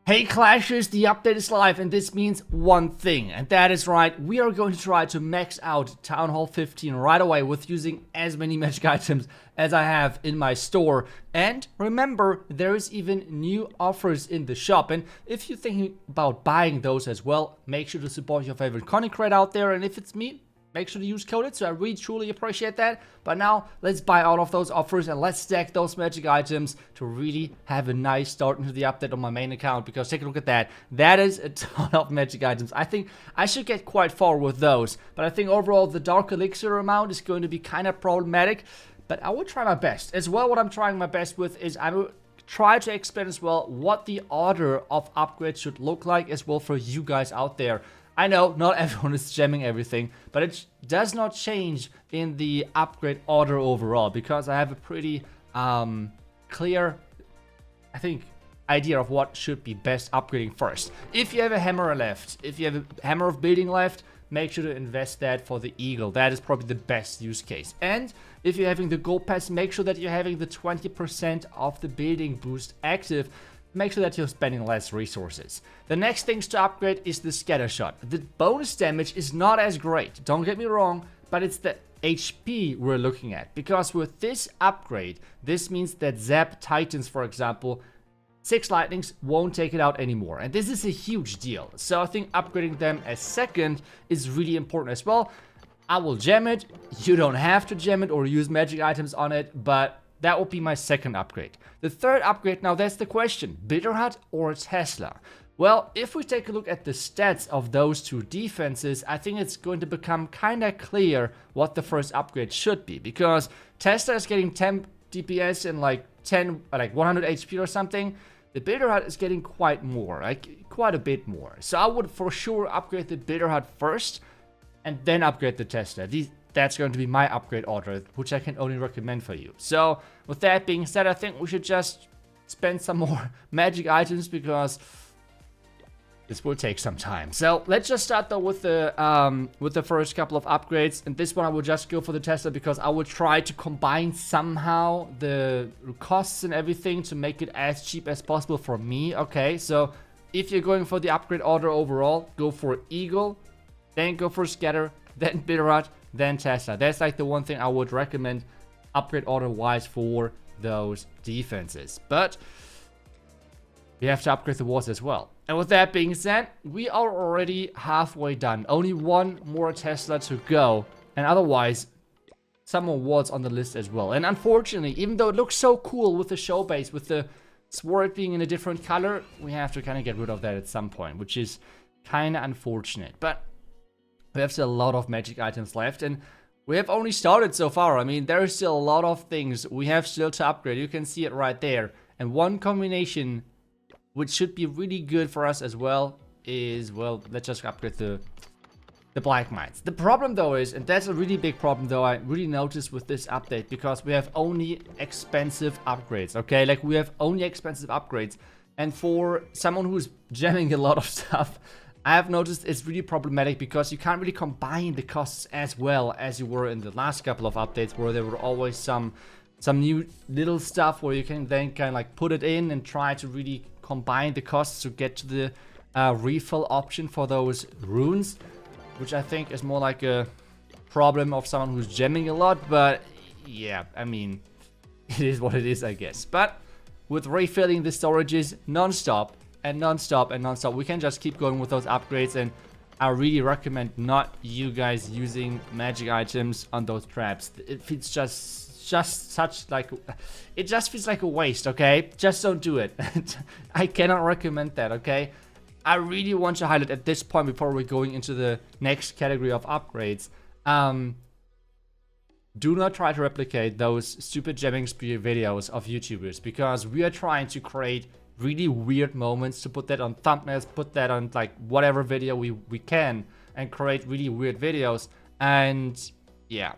Hey Clashers, the update is live and this means one thing, and that is right, we are going to try to max out Town Hall 15 right away with using as many magic items as I have in my store. And remember, there is even new offers in the shop, and if you're thinking about buying those as well, make sure to support your favorite content creator out there, and if it's me, make sure to use code iTzu. I really truly appreciate that. But now let's buy all of those offers and let's stack those magic items to really have a nice start into the update on my main account, because take a look at that. That is a ton of magic items. I think I should get quite far with those, but I think overall the dark elixir amount is going to be kind of problematic, but I will try my best. As well, what I'm trying my best with is I will try to explain as well what the order of upgrades should look like as well for you guys out there. I know not everyone is gemming everything, but it does not change in the upgrade order overall, because I have a pretty clear, I think, idea of what should be best upgrading first. If you have a hammer left, if you have a hammer of building left, make sure to invest that for the eagle. That is probably the best use case. And if you're having the gold pass, make sure that you're having the 20% of the building boost active. Make sure that you're spending less resources. The next things to upgrade is the scatter shot. The bonus damage is not as great, don't get me wrong, but it's the HP we're looking at. Because with this upgrade, this means that Zap Titans, for example, 6 lightnings won't take it out anymore. And this is a huge deal. So I think upgrading them as second is really important as well. I will gem it. You don't have to gem it or use magic items on it, but that will be my second upgrade. The third upgrade, now that's the question, Bitter Hut or Tesla? Well, if we take a look at the stats of those two defenses, I think it's going to become kind of clear what the first upgrade should be. Because Tesla is getting 10 DPS and like 100 HP or something. The Bitter Hut is getting quite a bit more. So I would for sure upgrade the Bitter Hut first and then upgrade the Tesla. That's going to be my upgrade order, which I can only recommend for you. So with that being said, I think we should just spend some more magic items, because this will take some time. So let's just start though with the first couple of upgrades. And this one I will just go for the Tesla, because I will try to combine somehow the costs and everything to make it as cheap as possible for me. Okay, so if you're going for the upgrade order overall, go for Eagle, then go for Scatter, then Bitter Hut, then Tesla. That's like the one thing I would recommend upgrade order wise for those defenses. But we have to upgrade the wards as well. And with that being said, we are already halfway done. Only one more Tesla to go. And otherwise, some more wards on the list as well. And unfortunately, even though it looks so cool with the show base, with the sword being in a different color, we have to kind of get rid of that at some point, which is kind of unfortunate. But we have still a lot of magic items left, and we have only started so far. I mean, there is still a lot of things we have still to upgrade. You can see it right there. And one combination which should be really good for us as well is, well, let's just upgrade the black mines. The problem though is, and that's a really big problem though, I really noticed with this update, because we have only expensive upgrades, okay? Like, we have only expensive upgrades. And for someone who's jamming a lot of stuff, I have noticed it's really problematic, because you can't really combine the costs as well as you were in the last couple of updates, where there were always some new little stuff where you can then kind of like put it in and try to really combine the costs to get to the refill option for those runes, which I think is more like a problem of someone who's gemming a lot. But yeah, I mean, it is what it is, I guess. But with refilling the storages non-stop, and non-stop and non-stop, we can just keep going with those upgrades. And I really recommend not you guys using magic items on those traps. It feels just such like, it just feels like a waste, okay? Just don't do it. I cannot recommend that, okay? I really want to highlight at this point, before we're going into the next category of upgrades, do not try to replicate those stupid gemming spree videos of YouTubers, because we are trying to create really weird moments, to put that on thumbnails, put that on like whatever video we can, and create really weird videos. And yeah,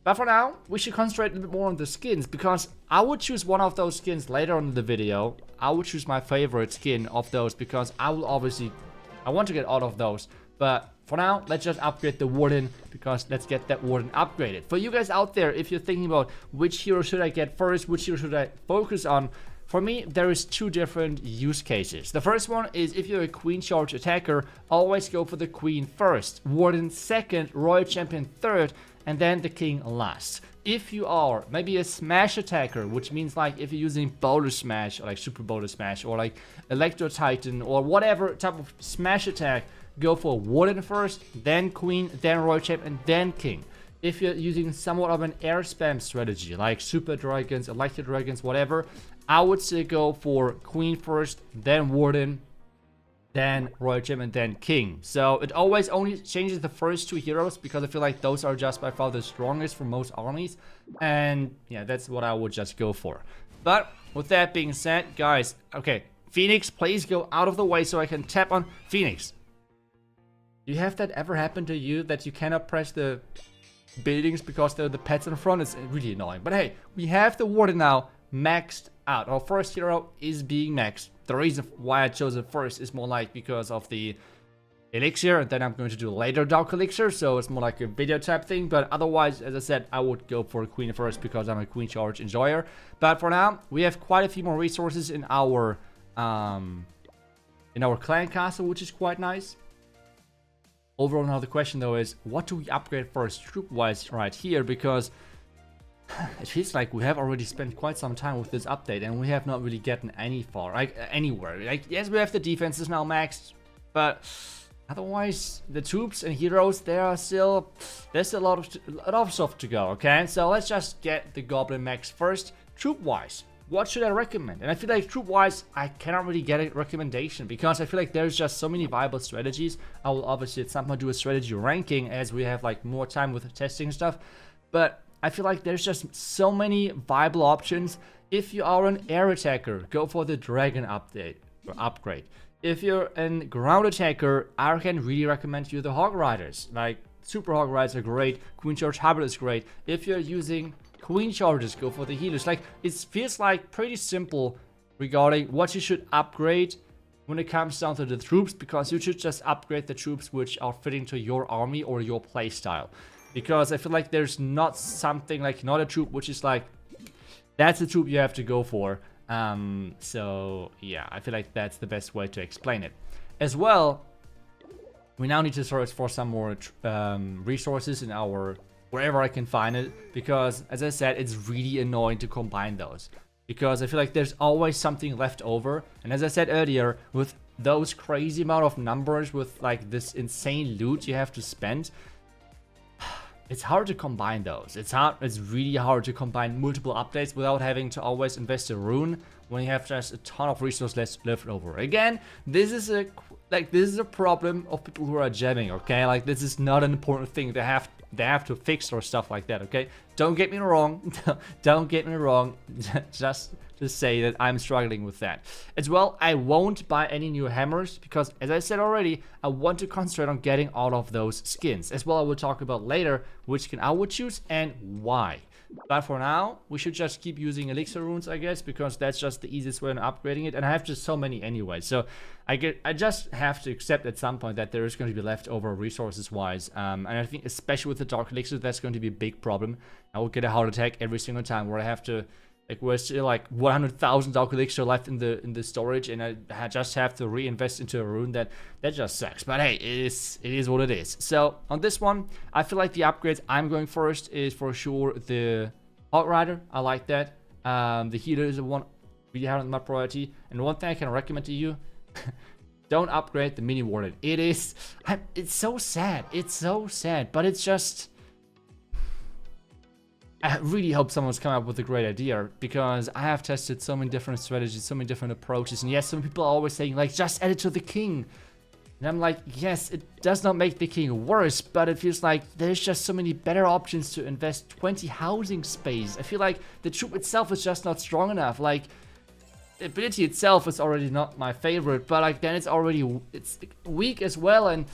but for now we should concentrate a little bit more on the skins, because I would choose one of those skins later on in the video. I would choose my favorite skin of those, because I want to get all of those. But for now, let's just upgrade the warden, because let's get that warden upgraded. For you guys out there, if you're thinking about which hero should I get first, which hero should I focus on, for me, there is two different use cases. The first one is if you're a queen charge attacker, always go for the queen first, warden second, royal champion third, and then the king last. If you are maybe a smash attacker, which means like if you're using boulder smash or like super boulder smash or like electro titan or whatever type of smash attack, go for warden first, then queen, then royal champion, and then king. If you're using somewhat of an air spam strategy like super dragons, electro dragons, whatever, I would say go for queen first, then warden, then royal champion, then king. So it always only changes the first two heroes because I feel like those are just by far the strongest for most armies. And yeah, that's what I would just go for. But with that being said, guys, okay, Phoenix, please go out of the way so I can tap on Phoenix. Do you have that ever happen to you that you cannot press the buildings because they're the pets in front? It's really annoying. But hey, we have the warden now maxed out. Our first hero is being maxed. The reason why I chose it first is more like because of the elixir, and then I'm going to do later dark elixir, so it's more like a video type thing. But otherwise, as I said, I would go for queen first because I'm a queen charge enjoyer. But for now, we have quite a few more resources in our clan castle, which is quite nice. Overall, now the question though is, what do we upgrade first troop-wise right here? Because it feels like we have already spent quite some time with this update and we have not really gotten any far, like anywhere. Like, yes, we have the defenses now maxed, but otherwise the troops and heroes, there's still a lot of stuff to go. Okay, so let's just get the goblin max first. Troop-wise, what should I recommend? And I feel like troop-wise, I cannot really get a recommendation because I feel like there's just so many viable strategies. I will obviously at some point do a strategy ranking as we have like more time with testing stuff, but I feel like there's just so many viable options. If you are an air attacker, go for the dragon update or upgrade. If you're a ground attacker, I can really recommend you the hog riders. Like super hog riders are great, queen charge hybrid is great. If you're using queen charges, go for the healers. Like, it feels like pretty simple regarding what you should upgrade when it comes down to the troops, because you should just upgrade the troops which are fitting to your army or your playstyle. Because I feel like there's not something like not a troop which is like that's the troop you have to go for. So yeah, I feel like that's the best way to explain it. As well, we now need to search for some more resources in our wherever I can find it, because as I said, it's really annoying to combine those because I feel like there's always something left over. And as I said earlier, with those crazy amount of numbers, with like this insane loot you have to spend, it's hard to combine those. It's really hard to combine multiple updates without having to always invest a rune when you have just a ton of resources left over. Again, this is a problem of people who are jamming, okay? Like, this is not an important thing they have to fix or stuff like that, okay? Don't get me wrong. Don't get me wrong. Just to say that I'm struggling with that. As well, I won't buy any new hammers because, as I said already, I want to concentrate on getting all of those skins. As well, I will talk about later which skin I would choose and why. But for now, we should just keep using elixir runes, I guess, because that's just the easiest way of upgrading it. And I have just so many anyway, so I just have to accept at some point that there is going to be leftover resources-wise. And I think especially with the dark elixir, that's going to be a big problem. I will get a heart attack every single time where I have to, like, we're still like 100,000 dark elixir left in the storage, and I just have to reinvest into a rune. That just sucks. But hey, it is what it is. So on this one, I feel like the upgrades I'm going first is for sure the hog rider. I like that. The healer is the one really high on my priority. And one thing I can recommend to you: don't upgrade the mini warden. It's so sad. It's so sad, but it's just. I really hope someone's come up with a great idea, because I have tested so many different strategies, so many different approaches, and yes, some people are always saying like, just add it to the king. And I'm like, yes, it does not make the king worse, but it feels like there's just so many better options to invest 20 housing space. I feel like the troop itself is just not strong enough. Like, the ability itself is already not my favorite, but like then it's weak as well, and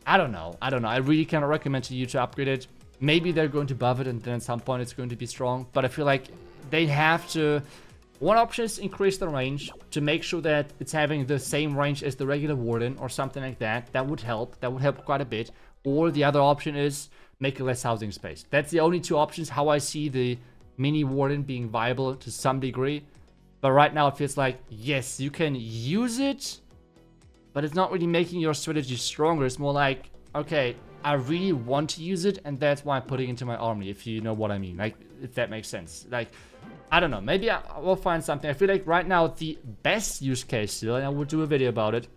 I don't know. I really cannot recommend to you to upgrade it. Maybe they're going to buff it and then at some point it's going to be strong. But I feel like they have to... One option is increase the range to make sure that it's having the same range as the regular warden or something like that. That would help. That would help quite a bit. Or the other option is make less housing space. That's the only two options how I see the mini warden being viable to some degree. But right now it feels like, yes, you can use it, but it's not really making your strategy stronger. It's more like, okay, I really want to use it, and that's why I'm putting it into my army, if you know what I mean. Like, if that makes sense. Like, I don't know. Maybe I will find something. I feel like right now the best use case still, and I will do a video about it,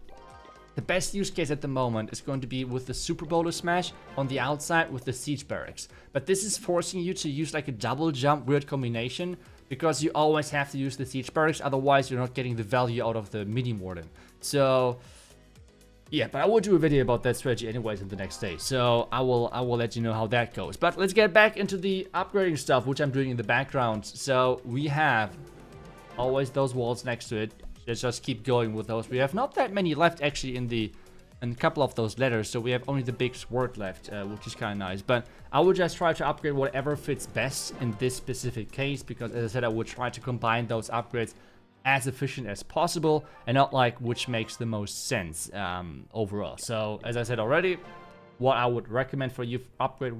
the best use case at the moment is going to be with the Super Bowler Smash on the outside with the Siege Barracks. But this is forcing you to use like a double jump weird combination, because you always have to use the Siege Barracks, otherwise you're not getting the value out of the Mini Warden. So yeah, but I will do a video about that strategy anyways in the next day. So I will let you know how that goes. But let's get back into the upgrading stuff, which I'm doing in the background. So we have always those walls next to it. Let's just keep going with those. We have not that many left actually in a couple of those letters, so we have only the big sword left, which is kind of nice. But I will just try to upgrade whatever fits best in this specific case, because as I said, I would try to combine those upgrades as efficient as possible and not like which makes the most sense overall. So as I said already, what I would recommend for you upgrade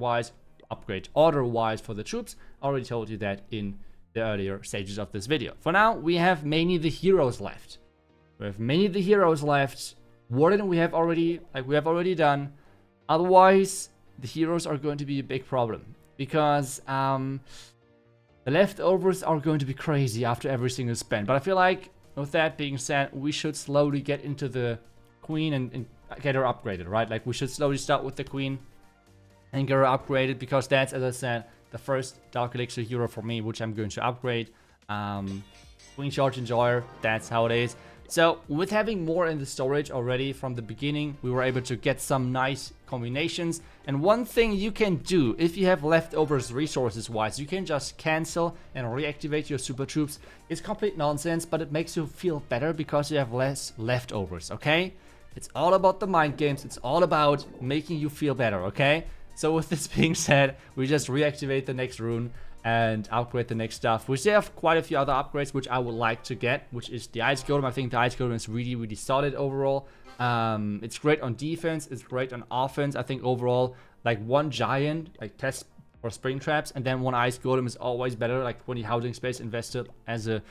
order wise for the troops, I already told you that in the earlier stages of this video. For now, we have mainly the heroes left. Warden we have already done. Otherwise, the heroes are going to be a big problem, because the leftovers are going to be crazy after every single spend. But I feel like, with that being said, we should slowly get into the queen and get her upgraded, right? Like, we should slowly start with the queen and get her upgraded, because that's, as I said, the first Dark Elixir hero for me, which I'm going to upgrade. Queen Charge Enjoyer, that's how it is. So with having more in the storage already from the beginning, we were able to get some nice combinations. And one thing you can do if you have leftovers resources wise, you can just cancel and reactivate your super troops. It's complete nonsense, but it makes you feel better because you have less leftovers, okay? It's all about the mind games. It's all about making you feel better, okay? So with this being said, we just reactivate the next rune and upgrade the next stuff. We still have quite a few other upgrades which I would like to get, which is the Ice Golem. I think the Ice Golem is really, really solid overall. It's great on defense, it's great on offense. I think overall, like one giant, like test for spring traps, and then one Ice Golem is always better, like 20 housing space invested as a,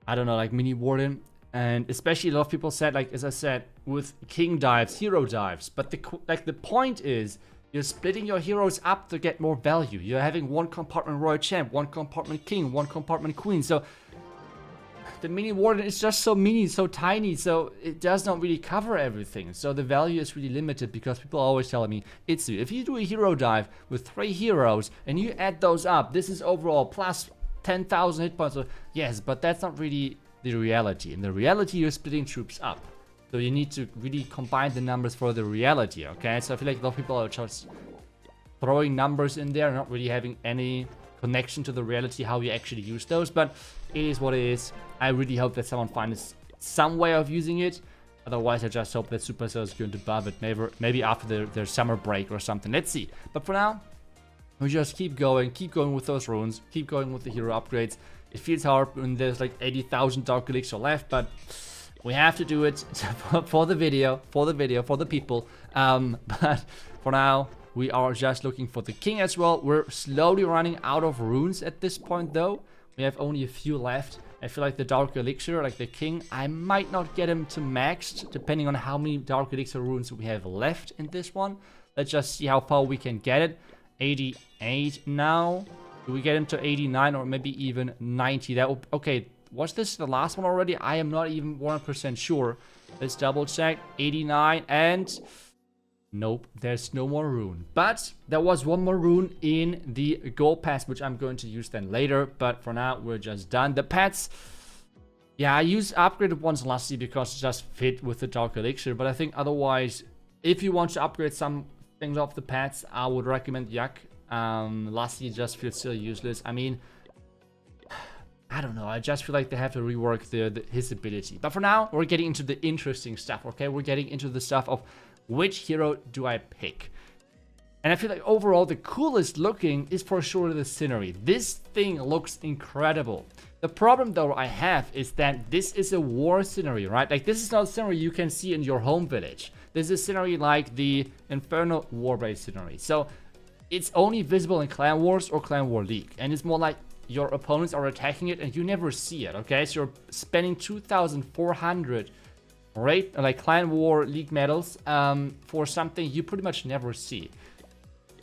I don't know, like mini warden. And especially a lot of people said, like, as I said, with king dives, hero dives. But the point is, you're splitting your heroes up to get more value. You're having one compartment royal champ, one compartment king, one compartment queen. So the mini warden is just so mini, so tiny, so it does not really cover everything. So the value is really limited, because people are always telling me, iTzu, if you do a hero dive with 3 heroes and you add those up, this is overall plus 10,000 hit points. So yes, but that's not really the reality. In the reality, you're splitting troops up. So you need to really combine the numbers for the reality, okay? So I feel like a lot of people are just throwing numbers in there, not really having any connection to the reality, how you actually use those. But it is what it is. I really hope that someone finds some way of using it. Otherwise, I just hope that Supercell is going to buff it maybe after their summer break or something. Let's see. But for now, we just keep going with those runes, keep going with the hero upgrades. It feels hard when there's like 80,000 Dark Elixir left, but we have to do it for the video, for the people. But for now, we are just looking for the king as well. We're slowly running out of runes at this point, though. We have only a few left. I feel like the Dark Elixir, like the king, I might not get him to maxed, depending on how many Dark Elixir runes we have left in this one. Let's just see how far we can get it. 88 now. Do we get him to 89 or maybe even 90? That will, okay. Was this the last one already? I am not even 100% sure. Let's double check. 89 and... nope, there's no more rune. But there was one more rune in the gold pass, which I'm going to use then later. But for now, we're just done. The pets... yeah, I used upgraded ones lastly because it just fit with the Dark Elixir. But I think otherwise, if you want to upgrade some things off the pets, I would recommend Yak. Lastly, just feels still useless. I mean... I don't know, I just feel like they have to rework his ability. But for now, we're getting into the interesting stuff, okay? We're getting into the stuff of which hero do I pick. And I feel like overall, the coolest looking is for sure the scenery. This thing looks incredible. The problem, though, I have is that this is a war scenery, right? Like, this is not a scenery you can see in your home village. This is a scenery like the Infernal War-based scenery. So, it's only visible in Clan Wars or Clan War League. And it's more like your opponents are attacking it and you never see it, okay? So you're spending 2,400 like Clan War League medals for something you pretty much never see.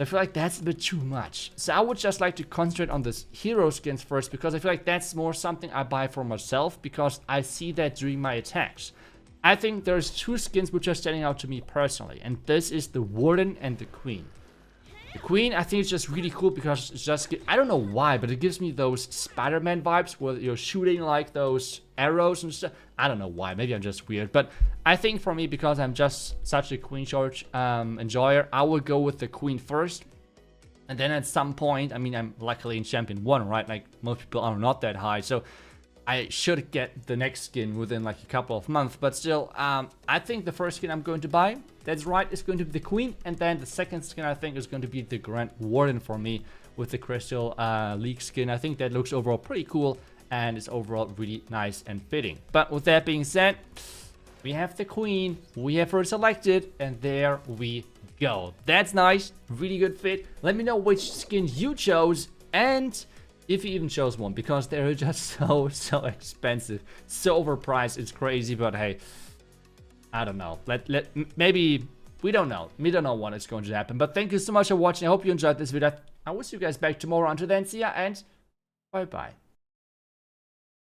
I feel like that's a bit too much. So I would just like to concentrate on this hero skins first, because I feel like that's more something I buy for myself because I see that during my attacks. I think there's two skins which are standing out to me personally, and this is the Warden and the Queen. The Queen, I think, is just really cool because it's just, I don't know why, but it gives me those Spider-Man vibes where you're shooting like those arrows and stuff. I don't know why, maybe I'm just weird, but I think for me, because I'm just such a Queen Charge enjoyer, I will go with the Queen first. And then at some point, I mean, I'm luckily in Champion 1, right? Like, most people are not that high, so I should get the next skin within like a couple of months, but still, I think the first skin I'm going to buy, that's right, is going to be the Queen, and then the second skin I think is going to be the Grand Warden for me with the Crystal League skin. I think that looks overall pretty cool and is overall really nice and fitting. But with that being said, we have the Queen, we have her selected, and there we go. That's nice, really good fit. Let me know which skin you chose, and if you even chose one, because they're just so expensive, so overpriced, it's crazy. But hey, I don't know. Maybe we don't know. We don't know when it's going to happen. But thank you so much for watching. I hope you enjoyed this video. I will see you guys back tomorrow. Until then, see ya and bye bye.